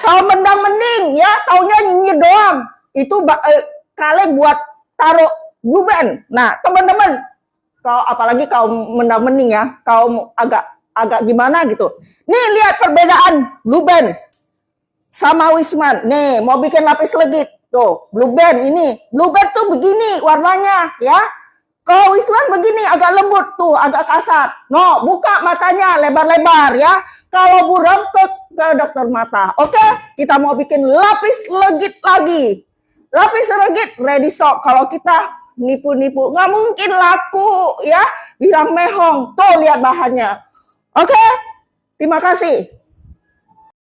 kalau mendang mending ya, taunya nyinyir doang. Itu kalian buat taruh blue band. Nah, teman-teman, kalau apalagi kaum mendang mending ya, kaum agak gimana gitu. Nih lihat perbedaan blue band sama Wisman. Nih, mau bikin lapis legit. Tuh, blue band ini. Blue band tuh begini warnanya ya. Kalau Wisman begini agak lembut tuh, agak kasar. No, buka matanya lebar-lebar ya. Kalau buram ke dokter mata. Oke, kita mau bikin lapis legit lagi. Lapis legit ready stock. Kalau kita nipu-nipu nggak mungkin laku ya. Bilang mehong. Tuh lihat bahannya. Oke, terima kasih.